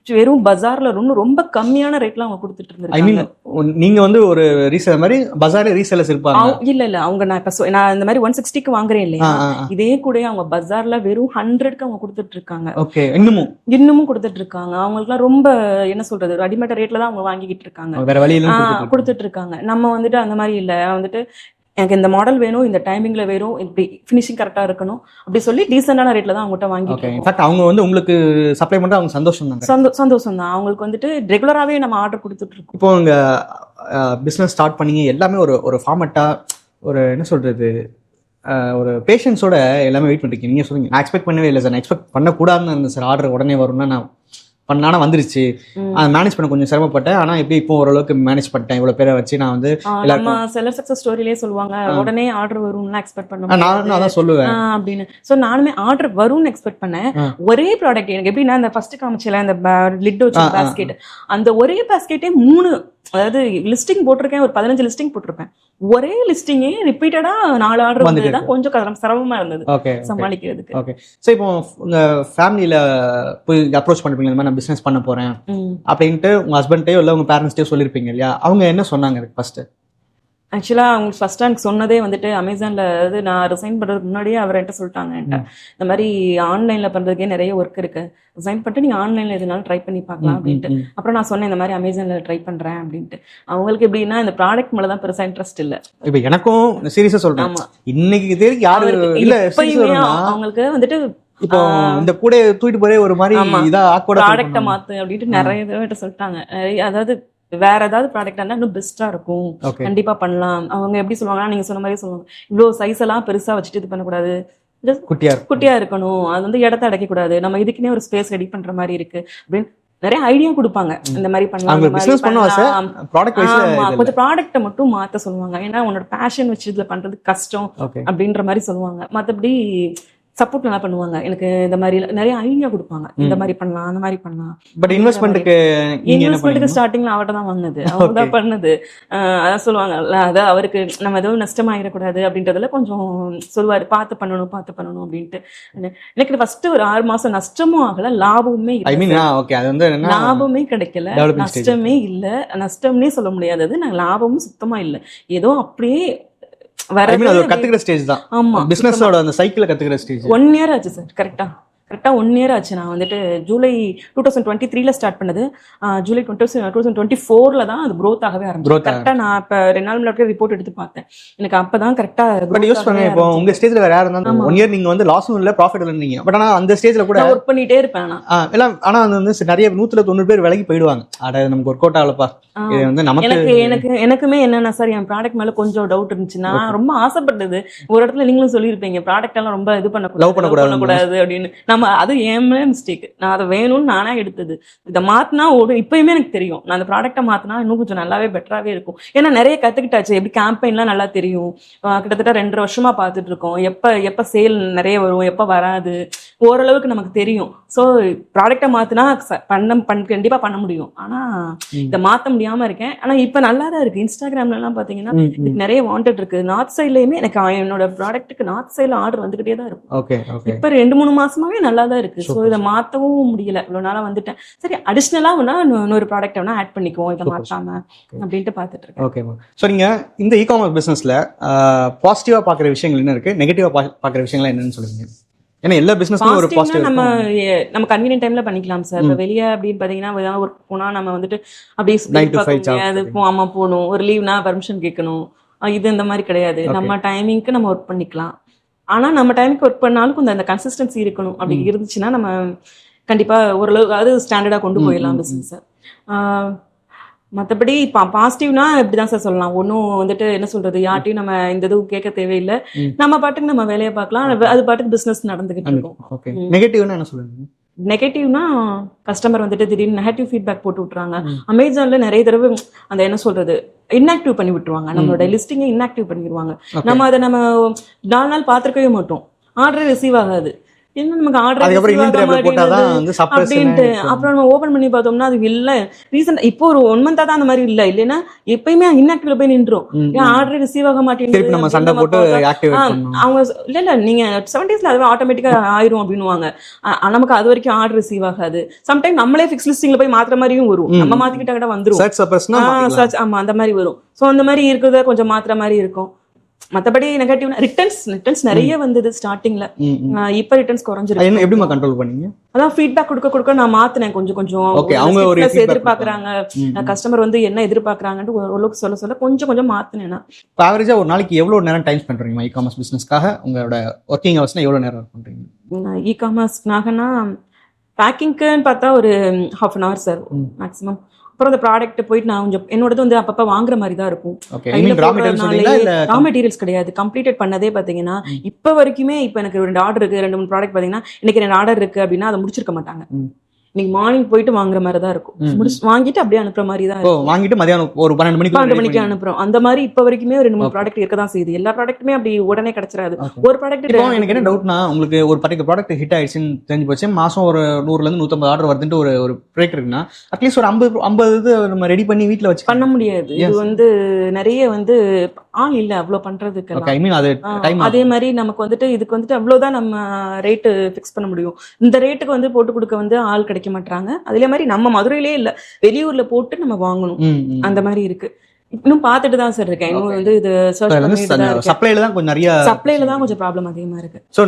வெறும் பஜார்ல ரொம்ப கம்மியான ரேட்ல அவங்க கொடுத்துட்டு இருந்தாங்க. நீங்க வந்து ஒரு ரீசேலர் மாதிரி பஜார்ல ரீசேலர்ஸ் இருப்பாங்க. இல்ல அவங்க நான் இந்த மாதிரி 160க்கு வாங்குறேன் இல்லையா, இதே கூட அவங்க பஜார்ல வெறும் 100க்கு அவங்க கொடுத்துட்டு இருக்காங்க. இன்னமும் கொடுத்துட்டு இருக்காங்க. அவங்களுக்கு எல்லாம் ரொம்ப என்ன சொல்றது, அடிமட்ட ரேட்ல தான் அவங்க வாங்கிக்கிட்டு இருக்காங்க, கொடுத்துட்டு இருக்காங்க. நம்ம வந்துட்டு அந்த மாதிரி இல்ல, வந்துட்டு எனக்கு இந்த மாடல் வேணும், இந்த டைமிங்ல வேணும், இப்படி ஃபினிஷிங் கரெக்டா இருக்கணும் அப்படி சொல்லி டீசென்டான ரேட்ல தான் அவங்ககிட்ட வாங்கிட்டோம். இன்ஃபேக்ட் அவங்க வந்து உங்களுக்கு சப்ளை பண்றது அவங்க சந்தோஷம் தான். அவங்களுக்கு வந்துட்டு ரெகுலராகவே நம்ம ஆர்டர் கொடுத்துட்டு இருக்கோம். இப்போ உங்க பிசினஸ் ஸ்டார்ட் பண்ணீங்க எல்லாமே ஒரு ஃபார்மட்டா, ஒரு என்ன சொல்றது, ஒரு பேஷன்ஸோட எல்லாமே வெயிட் பண்ணிருக்கீங்க. நீங்க சொல்லுங்க, நான் எக்ஸ்பெக்ட் பண்ணவே இல்லை சார், நான் எக்ஸ்பெக்ட் பண்ணக்கூடாதுன்னு இருந்தேன் சார், ஆர்டர் உடனே வரும்னா நான் பண்ணானா வந்துருச்சு, அதை மேனேஜ் பண்ண கொஞ்சம் சிரமப்பட்டேன். ஆனா எப்படி இப்போ ஓரளவுக்கு மேனேஜ் பண்ணிட்டேன். இவ்வளவு பேரை வச்சு நான் வந்து செல்லர் சக்சஸ் ஸ்டோரியிலே சொல்லுவாங்க, உடனே ஆர்டர் வரும்னு எக்ஸ்பெக்ட் பண்ணேன். நானும் அதான் சொல்லுவேன் அப்படின்னு. சோ நானுமே ஆர்டர் வரும்னு எக்ஸ்பெக்ட் பண்ணேன். ஒரே ப்ராடக்ட் எனக்கு எப்படின்னா, இந்த ஃபர்ஸ்ட் காமிச்சல அந்த லிட் வச்ச பாஸ்கெட், அந்த ஒரே பாஸ்கெட்டே 3, அதாவது லிஸ்டிங் போட்டிருக்கேன், ஒரு 15 லிஸ்டிங் போட்டிருப்பேன். ஒரே லிஸ்டிங்கே ரிப்பீட்டடா 4 ஆர்டர் வந்ததுதான் கொஞ்சம் சிரமமா இருந்தது சமாளிக்கிறதுக்கு. ஓகே. சோ இப்போ உங்க ஃபேமிலில போய் அப்ரோச் பண்ணிருப்பீங்க, இந்த மாதிரி நான் பிசினஸ் பண்ண போறேன் அப்படின்ட்டு உங்க ஹஸ்பண்டையோ இல்ல உங்க பேரண்ட்ஸ்டையோ சொல்லிருப்பீங்க இல்லையா, அவங்க என்ன சொன்னாங்க ஃபர்ஸ்ட்? ஆக்சுவலாக அவங்க ஃபர்ஸ்ட் எனக்கு சொன்னதே வந்துட்டு அமேசானில், அதாவது நான் ரிசைன் பண்ணுறதுக்கு முன்னாடியே அவர் என்கிட்ட சொல்லிட்டாங்க. என்கிட்ட இந்த மாதிரி ஆன்லைனில் பண்ணுறதுக்கே நிறைய ஒர்க் இருக்கு, ரிசைன் பண்ணிட்டு நீங்கள் ஆன்லைனில் எதுனாலும் ட்ரை பண்ணி பார்க்கலாம் அப்படின்ட்டு. அப்புறம் நான் சொன்னேன் இந்த மாதிரி அமேசானில் ட்ரை பண்ணுறேன் அப்படின்ட்டு. அவங்களுக்கு எப்படின்னா இந்த ப்ராடக்ட் மேலே தான் பெருசாக இன்ட்ரெஸ்ட் இல்லை. இப்போ எனக்கும் சீரியஸாக சொல்றேன், ஆமா. இன்னைக்கு தேதிக்கு யாரு இல்ல எப்பயுமே அவங்களுக்கு வந்துட்டு இப்போ இந்த கூட தூக்கிட்டு போறே ஒரு மாதிரி இதா ஆக்வர்டா ப்ராடக்ட்டை மாத்து அப்படின்ட்டு நிறைய தடவை சொல்லிட்டாங்க. அதாவது வேற ஏதாவது ப்ராடக்ட் இருந்தா இன்னும் பெஸ்டா இருக்கும், கண்டிப்பா பண்ணலாம். அவங்க எப்படி சொல்லுவாங்கன்னா, நீங்க சொன்ன மாதிரி சொல்லுவாங்க, இவ்வளவு சைஸ் எல்லாம் பெருசா வச்சுட்டு இது பண்ணக்கூடாது, குட்டியா இருக்கணும், அது வந்து இடத்த அடைக்க கூடாது, நம்ம இதுக்குன்னே ஒரு ஸ்பேஸ் ரெடி பண்ற மாதிரி இருக்கு அப்படின்னு நிறைய ஐடியா கொடுப்பாங்க. இந்த மாதிரி பண்ணலாம், கொஞ்சம் ப்ராடக்ட்டை மட்டும் மாத்த சொல்லுவாங்க. ஏன்னா உன்னோட பேஷன் வச்சு இதுல பண்றது கஷ்டம் அப்படின்ற மாதிரி சொல்லுவாங்க. மத்தபடி சப்போர்ட் நல்லா பண்ணுவாங்க. எனக்கு இந்த மாதிரி நிறைய ஐடியா கொடுப்பாங்க, இந்த மாதிரி பண்ணலாம், அந்த மாதிரி பண்ணலாம். பட் இன்வெஸ்ட்மெண்ட்டுக்கு ஸ்டார்டிங்ல அவட்ட தான் வாங்கினது, அவங்க தான் பண்ணது. அதான் சொல்லுவாங்க, அதான் அவருக்கு நம்ம எதுவும் நஷ்டமாயிடக்கூடாது அப்படின்றதுல கொஞ்சம் சொல்லுவாரு, பார்த்து பண்ணணும் அப்படின்ட்டு. எனக்கு ஃபர்ஸ்ட் ஒரு 6 மாசம் நஷ்டமும் ஆகல, லாபமுமே லாபமே கிடைக்கல, நஷ்டமே இல்ல, நஷ்டம்னே சொல்ல முடியாதது, நாங்க லாபமும் சுத்தமா இல்ல, ஏதோ அப்படியே கத்துக்கிற ஸ்டேஜ் தான். ஆமா, பிசினஸோட அந்த சைக்கிளை கத்துக்கிற ஸ்டேஜ் 1 இயர் ஆச்சு சார். கரெக்டா 1 இயர் ஆச்சு. நான் வந்துட்டு ஜூலை 2023 ஸ்டார்ட் பண்ணது, ஜூலை 2024 தான் அது growth ஆகவே ஆரம்பிச்சு. கரெக்டா நான் இப்ப 2 நாள் முன்னாடி ரிப்போர்ட் எடுத்து பார்த்தேன், எனக்கு அப்பதான் கரெக்டா. பட் யூஸ் பண்ணுங்க, இப்போ உங்க ஸ்டேஜ்ல வேற யாரா இருந்தா 1 இயர் நீங்க வந்து லாஸும் இல்ல ப்ராஃபிட் இல்ல, பட் ஆனா அந்த ஸ்டேஜ்ல கூட ஒர்க் பண்ணிட்டே இருப்பேன். ஆனா வந்து நிறைய 190 பேர் விலகி போயிடுவாங்க. அட நமக்கு ஒர்க் அவுட் ஆகலப்பா, இது வந்து நமக்கு எனக்குமே என்னன்னா சார், என் ப்ராடக்ட் மேல கொஞ்சம் டவுட் இருந்துச்சு. நான் ரொம்ப ஆசைப்பட்டது, ஒரு இடத்துல நீங்களும் சொல்லியிருப்பீங்க, ப்ராடக்ட் எல்லாம் ரொம்ப இது பண்ணக்கூடாது அப்படின்னு. அது என் மிஸ்டேக், நான் அதை வேணும்னு நானா எடுத்தது. இதை மாத்தினா இப்பயுமே எனக்கு தெரியும், நான் அந்த ப்ராடக்ட்டை மாத்தினா இன்னும் கொஞ்சம் நல்லாவே பெட்டராகவே இருக்கும். ஏன்னா நிறைய கத்துக்கிட்டாச்சு, எப்படி கேம்பெயின்லாம் நல்லா தெரியும். கிட்டத்தட்ட 2.5 வருஷமா பார்த்துட்டு இருக்கோம், எப்ப சேல் நிறைய வரும், எப்ப வராது, ஓரளவுக்கு நமக்கு தெரியும். ஸோ ப்ராடக்ட்டை மாத்தினா கண்டிப்பா பண்ண முடியும். ஆனா இதை மாத்த முடியாம இருக்கேன். ஆனா இப்ப நல்லா தான் இருக்கு. இன்ஸ்டாகிராம்ல எல்லாம் பாத்தீங்கன்னா இதுக்கு நிறைய வாண்டட் இருக்கு. நார்த் சைட்லயுமே எனக்கு என்னோட ப்ராடக்ட்டுக்கு நார்த் சைட்ல ஆர்டர் வந்துகிட்டே தான் இருக்கும். இப்ப 2-3 மாசமாவே நல்லா தான் இருக்கு. ஸோ இதை மாற்றவும் முடியல, இவ்வளோ நாளாக வந்துட்டேன். சரி, அடிஷ்னலாக வேணா இன்னொரு ப்ராடக்ட் வேணா ஆட் பண்ணிக்குவோம், இதை மாற்றாம அப்படின்ட்டு பார்த்துட்டு இருக்கேன். Okay ma'am. ஸோ நீங்கள் இந்த இ-காமர்ஸ் பிஸ்னஸில் பாசிட்டிவாக பார்க்குற விஷயங்கள் என்ன இருக்குது, நெகட்டிவாக பார்க்குற விஷயங்கள் என்னன்னு சொல்லுவீங்க? ஏன்னா எல்லா பிசினஸ்லயும் ஒரு பாசிட்டிவ் நம்ம கன்வீனியன்ட் டைம்ல பண்ணிக்கலாம் சார். இப்போ வெளியே அப்படின்னு பாத்தீங்கன்னா ஒர்க் போனா நம்ம வந்துட்டு அப்படியே ஆமா போகணும், ஒரு லீவ்னா பர்மிஷன் கேட்கணும், இது இந்த மாதிரி கிடையாது. நம்ம டைமிங்க்கு நம்ம ஒர்க் பண்ணிக்கலாம். ஆனா நம்ம டைமுக்கு ஒர்க் பண்ணாலும் கொஞ்சம் அந்த கன்சிஸ்டன்சி இருக்கணும். அப்படி இருந்துச்சுன்னா நம்ம கண்டிப்பா ஓரளவுக்கு அது ஸ்டாண்டர்டா கொண்டு போயிடலாம் பிசினஸ். மற்றபடி இப்போ பாசிட்டிவ்னா இப்படிதான் சார் சொல்லலாம். ஒன்றும் வந்துட்டு என்ன சொல்றது, யார்ட்டையும் நம்ம இந்த இதுவும் கேட்க தேவையில்லை, நம்ம பாட்டுக்கு நம்ம வேலையை பார்க்கலாம், அது பாட்டுக்கு பிசினஸ் நடந்துகிட்டு இருக்கும். நெகட்டிவ்னா என்ன சொல்லுங்க? நெகட்டிவ்னா கஸ்டமர் வந்துட்டு திடீர்னு நெகட்டிவ் ஃபீட்பேக் போட்டு விட்டுறாங்க. அமேசான்ல நிறைய தடவை அந்த என்ன சொல்றது இன்ஆக்டிவ் பண்ணி விட்டுருவாங்க, நம்மளோட லிஸ்டிங்கை இன்ஆக்டிவ் பண்ணிடுவாங்க. நம்ம அதை நம்ம 4 நாள் பார்த்துருக்கவே மாட்டோம், ஆர்டர் ரிசீவ் ஆகாது. என்ன நமக்கு ஆர்டர் அப்படின்ட்டு அப்புறம் நம்ம ஓபன் பண்ணி பார்த்தோம்னா அது இல்ல. ரீசெண்டா இப்போ ஒரு 1 மந்தா தான் அந்த மாதிரி இல்லைன்னா எப்பயுமே இன்ஆக்டிவ்ல போய் நின்றோம், ஆர்டர் ரிசீவ் ஆக மாட்டேங்குது. அவங்க இல்ல நீங்க 7 daysல அதுவே ஆட்டோமேட்டிக்கா ஆயிரும் அப்படின்னுவாங்க. நமக்கு அது வரைக்கும் ஆர்டர் ரிசீவ் ஆகாது. சம்டைம் நம்மளே ஃபிக்ஸ் லிஸ்டிங்ல போய் மாத்துற மாதிரியும் வரும், நம்ம மாத்திக்கிட்டா கூட வந்துரும். ஆமா அந்த மாதிரி வரும். சோ அந்த மாதிரி இருக்கிறத கொஞ்சம் மாத்துற மாதிரி இருக்கும். மத்தபடி நெகட்டிவ் ரிட்டர்ன்ஸ் நிறைய வந்தது ஸ்டார்டிங்ல. இப்ப ரிட்டர்ன்ஸ் குறைஞ்சிருக்கு. எப்படிமா கண்ட்ரோல் பண்ணீங்க? அதான் ஃபீட்பேக் கொடுக்க நான் மாத்தினேன் கொஞ்சம். அவங்க ஒரு எதிர்பார்க்கறாங்க, கஸ்டமர் வந்து என்ன எதிர்பார்க்கறாங்கன்னு ஓரளவுக்கு சொல்ல கொஞ்சம் மாத்தினேன். இப்போ ஆவரேஜா ஒரு நாளைக்கு எவ்வளவு நேரம் டைம் ஸ்பெண்ட் பண்றீங்க இ-காமர்ஸ் பிசினஸ்க்காக? உங்களோட ஒர்க்கிங் ஹவர்ஸ்னா எவ்வளவு நேரம் பண்றீங்க? இ-காமர்ஸ்னாகனா பேக்கிங்க்குன்னு பார்த்தா ஒரு 1/2 an hour சார் மேக்ஸிமம். அப்புறம் அந்த ப்ராடக்ட் போயிட்டு நான் கொஞ்சம் என்னோடது வந்து அப்பப்ப வாங்குற மாதிரி தான் இருக்கும். ரா மெட்டீரியல்ஸ் கிடையாது, கம்ப்ளீட்டட் பண்ணதே பாத்தீங்கன்னா இப்ப வரைக்குமே. இப்ப எனக்கு 2 ஆர்டர் இருக்கு, 2-3 ப்ராடக்ட் பாத்தீங்கன்னா இன்னைக்கு 2 ஆர்டர் இருக்கு அப்படின்னா அதை முடிச்சிருக்க மாட்டாங்க. இன்னைக்கு மார்னிங் போயிட்டு வாங்குற மாதிரி தான் இருக்கும், வாங்கிட்டு அப்படியே அனுப்புற மாதிரி தான் இருக்கும். வாங்கிட்டு மதியானம் ஒரு 12 மணிக்கு அனுப்புறோம். அந்த மாதிரி இப்ப வரைக்குமே 2-3 ப்ராடக்ட் இருக்க தான் செய்யுது. எல்லா ப்ராடக்ட்டுமே அப்படி உடனே கிடைச்சிடாது. ஒரு ப்ராடக்ட் எனக்கு என்ன டவுட்னா, உங்களுக்கு ஒரு பர்டிகுலர் ப்ராடக்ட் ஹிட் ஆயிடுச்சுன்னு தெரிஞ்சு போச்சு, மாசம் ஒரு 100 ல இருந்து 150 ஆர்டர் வருதுன்னு ஒரு பிரேக் இருக்குன்னா அட்லீஸ்ட் ஒரு 50 இது நம்ம ரெடி பண்ணி வீட்டுல வச்சு பண்ண முடியாது. இது வந்து நிறைய வந்து ஆள் இல்ல அவ்வளவு பண்றதுக்கு. அதே மாதிரி நமக்கு வந்துட்டு இதுக்கு வந்துட்டு அவ்வளவுதான் நம்ம ரேட்டு பிக்ஸ் பண்ண முடியும். இந்த ரேட்டுக்கு வந்து போட்டு கொடுக்க வந்து ஆள் கிடைக்க மாட்டாங்க. அதே மாதிரி நம்ம மதுரையிலே இல்ல, வெளியூர்ல போட்டு நம்ம வாங்கணும், அந்த மாதிரி இருக்கு. இன்னும் பார்த்துட்டு தான் சார் இருக்கேன். இன்னும் வந்து இது சர்ச் பண்ணிட்டு தான் இருக்கேன். சப்ளைல தான் கொஞ்சம் நிறைய சப்ளைல தான் கொஞ்சம் ப்ராப்ளம் அதிகமா இருக்கு. ஸோ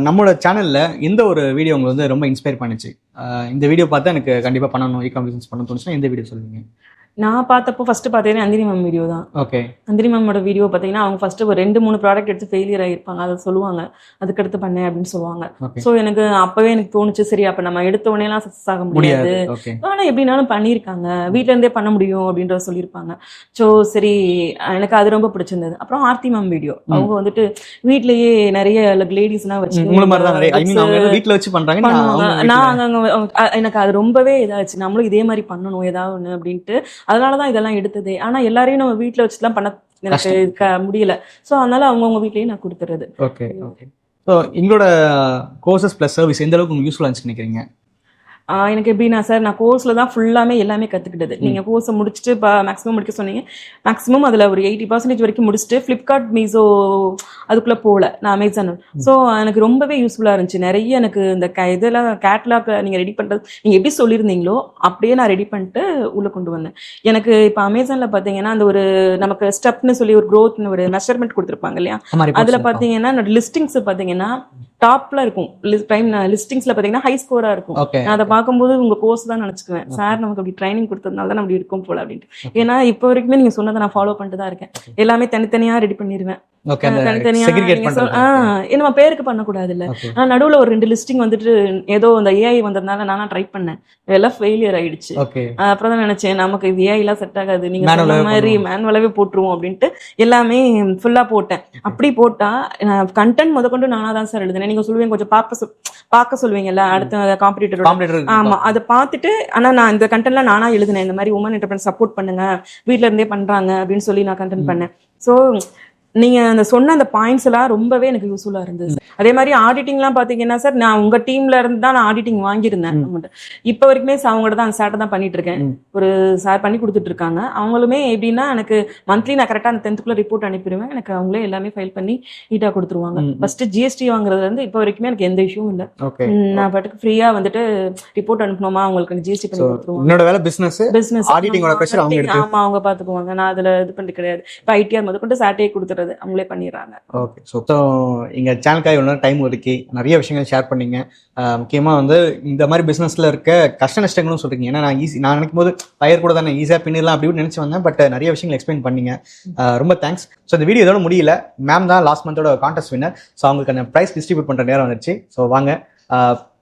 நம்மளோட சேனல்ல எந்த ஒரு வீடியோ உங்களுக்கு வந்து ரொம்ப இன்ஸ்பயர் பண்ணுச்சு? இந்த வீடியோ பார்த்தா எனக்கு கண்டிப்பா பண்ணணும், இ-காமர்ஸ் பிசினஸ் பண்ணணும்னு தோணுச்சுன்னா எந்த வீடியோ சொல்லுவீங்க? நான் பார்த்தப்போ ஃபர்ஸ்ட் பார்த்தீங்கன்னா அந்திரி மேம் வீடியோ தான். ஓகே. அந்திரி மேமோட வீடியோ பார்த்தீங்கன்னா அவங்க ஃபர்ஸ்ட் ஒரு 2-3 ப்ராடக்ட் எடுத்து ஃபெயிலியர் ஆகிருப்பாங்க. அதை சொல்லுவாங்க, அதுக்கடுத்து பண்ணேன் அப்படின்னு சொல்லுவாங்க. Okay. ஸோ எனக்கு அப்பவே எனக்கு தோணுச்சு, சரி அப்போ நம்ம எடுத்த உடனேலாம் சக்ஸஸ் ஆக முடியாது, ஓகே. ஆனால் எப்படினாலும் பண்ணியிருக்காங்க, வீட்ல இருந்தே பண்ண முடியும் அப்படின்றத சொல்லியிருப்பாங்க. ஸோ சரி, எனக்கு அது ரொம்ப பிடிச்சிருந்தது. அப்புறம் ஆர்த்தி மேம் வீடியோ, அவங்க வந்துட்டு வீட்லயே நிறைய லேடிஸ்லாம் வச்சு உங்கள மாதிரி தான் நிறைய அவங்க வீட்ல வச்சு பண்றாங்க. பண்ணுவாங்க. நான் அங்க எனக்கு அது ரொம்பவே இதாச்சு, நம்மளும் இதே மாதிரி பண்ணணும் ஏதாவது ஒன்று அப்படின்ட்டு. அதனாலதான் இதெல்லாம் எடுத்ததே. ஆனா எல்லாரையும் நம்ம வீட்டுல வச்சுலாம் பண்ண எனக்கு முடியல. சோ அதனால அவங்கவுங்க வீட்லயே நான் கொடுத்துறது. Okay okay. ஸோ எங்களோட கோர்சஸ் ப்ளஸ் சர்வீஸ் எந்த அளவுக்கு உங்களுக்கு யூஸ்ஃபுல்லாக இருந்துச்சு நினைக்கிறீங்க? எனக்கு எப்படின்னா சார், நான் கோர்ஸ்ல தான் ஃபுல்லாமே எல்லாமே கத்துக்கிட்டது. நீங்க கோர்ஸை முடிச்சுட்டு மேக்ஸிமம் முடிக்க சொன்னீங்க, மேக்ஸிமம் அதுல ஒரு 80% வரைக்கும் முடிச்சுட்டு ஃபிளிப்கார்ட், மீசோ அதுக்குள்ள போகல, நான் அமேசான். ஸோ எனக்கு ரொம்பவே யூஸ்ஃபுல்லா இருந்துச்சு. நிறைய எனக்கு இந்த இதெல்லாம் கேட்லாக் நீங்க ரெடி பண்றது நீங்க எப்படி சொல்லியிருந்தீங்களோ அப்படியே நான் ரெடி பண்ணிட்டு உள்ள கொண்டு வந்தேன். எனக்கு இப்போ அமேசான்ல பாத்தீங்கன்னா அந்த ஒரு நமக்கு ஸ்டெப்னு சொல்லி ஒரு க்ரோத்னு ஒரு மெஷர்மெண்ட் கொடுத்துருப்பாங்க இல்லையா, அதுல பாத்தீங்கன்னா லிஸ்டிங்ஸ் பாத்தீங்கன்னா டாப்ல இருக்கும். லிஸ்டிங்ஸ்ல பாத்தீங்கன்னா ஹை ஸ்கோரா இருக்கும். நான் அதை பார்க்கும்போது உங்க கோர்ஸ் தான் நினைச்சுக்குவேன், சார் நமக்கு அப்படி ட்ரைனிங் கொடுத்ததுனால தான் அப்படி இருக்கும் போல அப்படின்ட்டு. ஏன்னா இப்போ வரைக்குமே நீங்க சொன்னதை நான் ஃபாலோ பண்ணிட்டு தான் இருக்கேன். எல்லாமே தனித்தனியா ரெடி பண்ணிடுவேன். நம்ம பேருக்கு பண்ணக்கூடாது இல்ல. நடுவுல ஒரு 2 லிஸ்டிங் வந்துட்டு ஏதோ அந்த ஏஐ வந்ததுனால நானா ட்ரை பண்ணேன், எல்லாம் ஃபெயிலியர் ஆயிடுச்சு. அப்புறம் தான் நினைச்சேன் நமக்கு இது ஏஐ எல்லாம் செட் ஆகாது, நீங்க சொன்ன மாதிரி மேனுவலாவே போட்டுருவோம் அப்படின்ட்டு எல்லாமே ஃபுல்லா போட்டேன். அப்படி போட்டா கண்டென்ட் முதற்கொண்டு நானா தான் சார் எழுதுனேன். நீங்க சொல்லுவீங்க கொஞ்சம் பார்க்க சொல்லுவீங்கல்ல அடுத்த காம்படிட்டர். ஆமா, அதை பார்த்துட்டு ஆனா நான் இந்த கண்டென்ட்லாம் நானா எழுதுனேன். இந்த மாதிரி உமன் என்டர்பிரைஸ் சப்போர்ட் பண்ணுங்க, வீட்ல இருந்தே பண்றாங்க அப்படின்னு சொல்லி நான் கண்டென்ட் பண்ணேன். ஸோ நீங்க அந்த சொன்ன அந்த பாயிண்ட்ஸ் எல்லாம் ரொம்பவே எனக்கு யூஸ்ஃபுல்லா இருந்தது. அதே மாதிரி ஆடிட்டிங்லாம் பாத்தீங்கன்னா சார், நான் உங்க டீம்ல இருந்து தான் நான் ஆடிட்டிங் வாங்கியிருந்தேன். இப்ப வரைக்குமே அவங்கள்ட்ட தான் சார்ட்ட தான் பண்ணிட்டு இருக்கேன். ஒரு சார் பண்ணி கொடுத்துட்டு இருக்காங்க. அவங்களுமே எப்படின்னா எனக்கு மந்த்லி நான் கரெக்டா அந்த 10th ரிப்போர்ட் அனுப்பிடுவேன். எனக்கு அவங்களே எல்லாமே ஃபைல் பண்ணி நீட்டா கொடுத்துருவாங்க. ஃபர்ஸ்ட் ஜிஎஸ்டி வாங்குறதுல இருந்து இப்ப வரைக்குமே எனக்கு எந்த இஷ்யூவும் இல்லை. நான் பாட்டுக்கு ஃப்ரீயா வந்துட்டு ரிப்போர்ட் அனுப்பணுமா அவங்களுக்கு ஜிஎஸ்டி பண்ணி கொடுத்துருவாங்க. என்னோட வேலை பிசினஸ் ஆடிட்டிங்கோட பிரஷர் அவங்க எடுத்து ஆமா அவங்க பாத்துக்குவாங்க. நான் அதுல இது பண்ணி கிடையாது. இப்ப ஐடிஆர் முதற்கொண்டு சார்ட்டே கொடுத்துறது அவங்களே பண்ணிடுறாங்க. ஓகே. ஸோ எங்க சேனலுக்காக இவ்வளோ டைம் ஒதுக்கி நிறைய விஷயங்கள் ஷேர் பண்ணீங்க. முக்கியமாக வந்து இந்த மாதிரி பிஸ்னஸில் இருக்க கஷ்ட நஷ்டங்களும் சொல்கிறீங்க. ஏன்னா நான் நினைக்கும் போது பயிர் கூட தானே ஈஸியாக பின்னிடலாம் அப்படின்னு நினச்சி வந்தேன். பட் நிறைய விஷயங்கள் எக்ஸ்பிளைன் பண்ணீங்க. ரொம்ப தேங்க்ஸ். ஸோ இந்த வீடியோ இதோட முடியல. மேம் தான் லாஸ்ட் மந்தோட கான்டெஸ்ட் வின்னர். ஸோ அவங்களுக்கு ப்ரைஸ் டிஸ்ட்ரிபியூட் பண்ணுற நேரம் வந்துருச்சு. ஸோ வாங்க,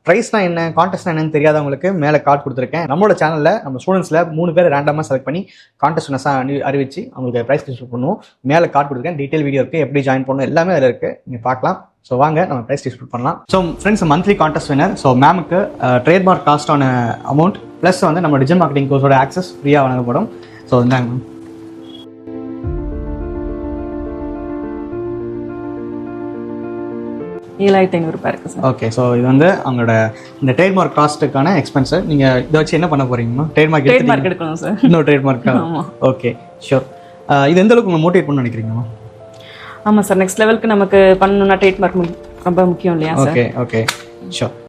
ப்ரைஸ்னா என்ன, கான்டெஸ்ட்னா என்னன்னு தெரியாதவங்களுக்கு மேலே கார்டு கொடுத்துருக்கேன். நம்மளோட சேனலில் நம்ம ஸ்டூடெண்ட்ஸில் 3 பேர் ரேண்டமாக செலக்ட் பண்ணி கான்டெஸ்ட் வினர்ஸாக அறிவிச்சு அவங்களுக்கு ப்ரைஸ் டிஸ்ட்ரிபியூட் பண்ணுவோம். மேலே கார்டு கொடுத்துருக்கேன். டீட்டெயில் வீடியோ இருக்குது, எப்படி ஜாயின் பண்ணணும் எல்லாமே அதில் இருக்குது, நீங்கள் பார்க்கலாம். ஸோ வாங்க நம்ம ப்ரைஸ் டிஸ்ட்ரிபியூட் பண்ணலாம். ஸோ ஃப்ரெண்ட்ஸ், மந்த்லி கான்டெஸ்ட் வினர். ஸோ மேமுக்கு ட்ரேட்மார்க் காஸ்டான அமௌண்ட் ப்ளஸ் வந்து நம்ம டிஜிட்டல் மார்க்கெட்டிங் கோர்ஸோட ஆக்சஸ் ஃப்ரீயாக வழங்கப்படும். ஸோ இந்தாங்க மேம். இருக்கு சார். ஓகே. ஸோ இது வந்து அவங்களோட இந்த ட்ரேட்மார்க் காஸ்ட்டுக்கான எக்ஸ்பென்ஸ். நீங்கள் இதை வச்சு என்ன பண்ண போறீங்கம்மா? ட்ரேட்மார்க் எடுக்கணும் சார். இன்னும் ட்ரேட்மார்க். Okay, sure. இது எந்த அளவுக்கு மோட்டிவேட் பண்ண நினைக்கிறீங்கம்மா? ஆமா சார், நெக்ஸ்ட் லெவலுக்கு நமக்கு பண்ணணும்னா ட்ரேட்மார்க் ரொம்ப முக்கியம் இல்லையா சார்? Okay okay, sure.